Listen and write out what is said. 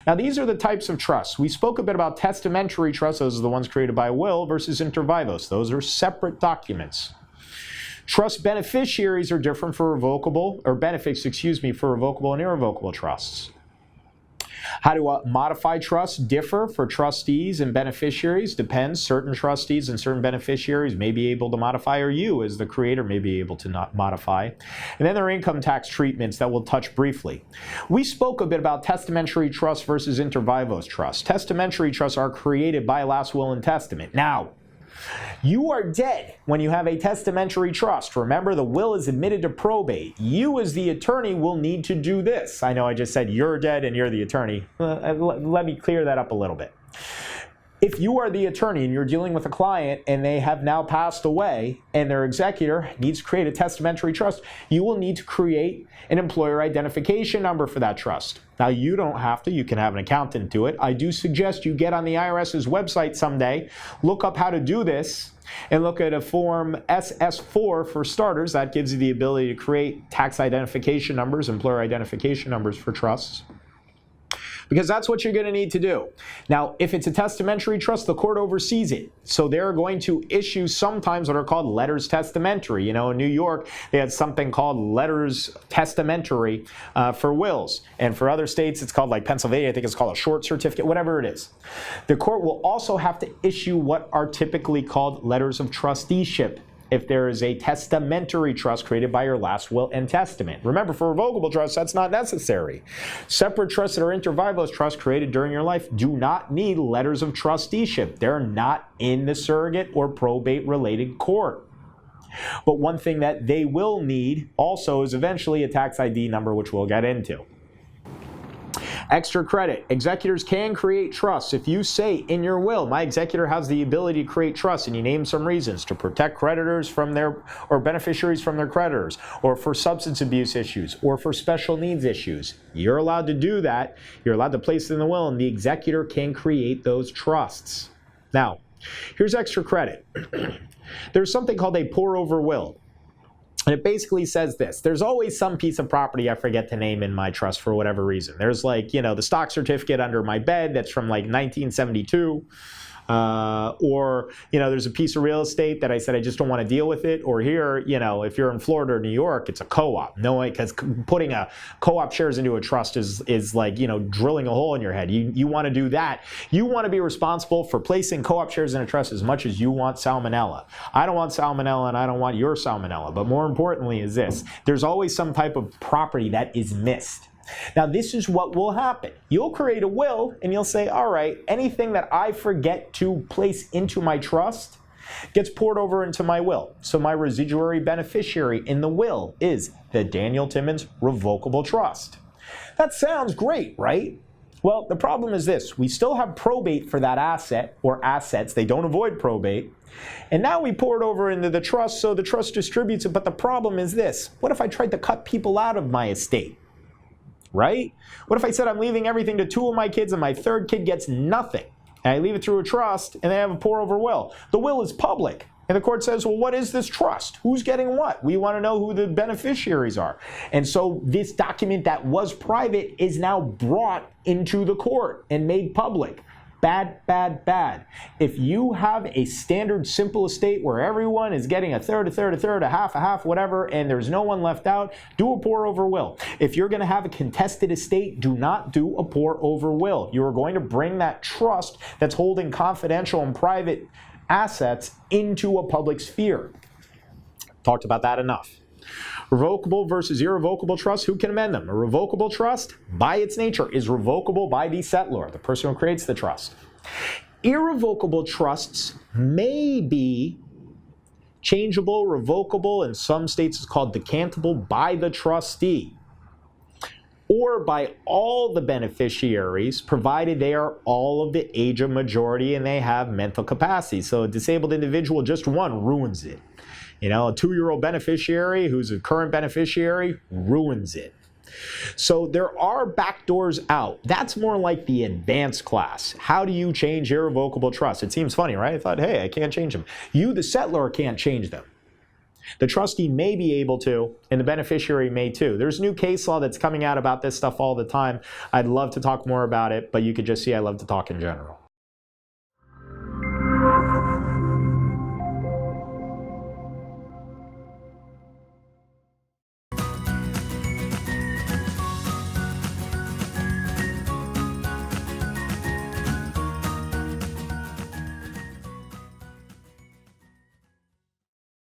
Now, these are the types of trusts. We spoke a bit about testamentary trusts. Those are the ones created by will versus inter vivos. Those are separate documents. Trust beneficiaries are different for revocable, or benefits, for revocable and irrevocable trusts. How do modify trusts differ for trustees and beneficiaries? Depends. Certain trustees and certain beneficiaries may be able to modify, or you as the creator may be able to not modify. And then there are income tax treatments that we'll touch briefly. We spoke a bit about testamentary trusts versus inter vivos trusts. Testamentary trusts are created by last will and testament. Now, you are dead when you have a testamentary trust. Remember, the will is admitted to probate. You as the attorney will need to do this. I know I just said you're dead and you're the attorney. Let me clear that up a little bit. If you are the attorney and you're dealing with a client and they have now passed away and their executor needs to create a testamentary trust, you will need to create an employer identification number for that trust. Now, you don't have to. You can have an accountant do it. I do suggest you get on the IRS's website someday, look up how to do this, and look at a form SS4 for starters. That gives you the ability to create tax identification numbers, employer identification numbers for trusts, because that's what you're going to need to do. Now, if it's a testamentary trust, the court oversees it. So they're going to issue sometimes what are called letters testamentary. You know, in New York, they had something called letters testamentary for wills. And for other states, it's called, like Pennsylvania, I think it's called a short certificate, whatever it is. The court will also have to issue what are typically called letters of trusteeship if there is a testamentary trust created by your last will and testament. Remember, for revocable trusts, that's not necessary. Separate trusts that are inter vivos trusts created during your life do not need letters of trusteeship. They're not in the surrogate or probate-related court. But one thing that they will need also is eventually a tax ID number, which we'll get into. Extra credit. Executors can create trusts. If you say in your will, my executor has the ability to create trusts, and you name some reasons to protect creditors from their, or beneficiaries from their creditors, or for substance abuse issues, or for special needs issues, you're allowed to do that. You're allowed to place it in the will, and the executor can create those trusts. Now, here's extra credit. There's something called a pour-over will. And it basically says this: there's always some piece of property I forget to name in my trust for whatever reason. There's, like, you know, the stock certificate under my bed that's from like 1972. Or, you know, there's a piece of real estate that I said I just don't want to deal with it. Or here, you know, if you're in Florida or New York, it's a co-op. No, because putting a co-op shares into a trust is like, you know, drilling a hole in your head. You want to do that. You want to be responsible for placing co-op shares in a trust as much as you want salmonella. I don't want salmonella, and I don't want your salmonella. But more importantly is this: there's always some type of property that is missed. Now, this is what will happen. You'll create a will, and you'll say, all right, anything that I forget to place into my trust gets poured over into my will. So my residuary beneficiary in the will is the Daniel Timins Revocable Trust. That sounds great, right? Well, the problem is this: we still have probate for that asset or assets. They don't avoid probate. And now we pour it over into the trust, so the trust distributes it. But the problem is this: what if I tried to cut people out of my estate? Right? What if I said I'm leaving everything to 2 of my kids and my 3rd kid gets nothing? And I leave it through a trust and they have a pour-over will. The will is public. And the court says, well, what is this trust? Who's getting what? We want to know who the beneficiaries are. And so this document that was private is now brought into the court and made public. Bad, bad, bad. If you have a standard simple estate where everyone is getting a third, a half, whatever, and there's no one left out, do a pour-over will. If you're going to have a contested estate, do not do a pour-over will. You are going to bring that trust that's holding confidential and private assets into a public sphere. Talked about that enough. Revocable versus irrevocable trusts, who can amend them? A revocable trust, by its nature, is revocable by the settlor, the person who creates the trust. Irrevocable trusts may be changeable, revocable, in some states it's called decantable, by the trustee, or by all the beneficiaries, provided they are all of the age of majority and they have mental capacity. So a disabled individual, just one, ruins it. You know, a 2-year-old beneficiary who's a current beneficiary ruins it. So there are backdoors out. That's more like the advanced class. How do you change irrevocable trusts? It seems funny, right? I thought, hey, I can't change them. You, the settlor, can't change them. The trustee may be able to, and the beneficiary may too. There's new case law that's coming out about this stuff all the time. I'd love to talk more about it, but you could just see I love to talk in general.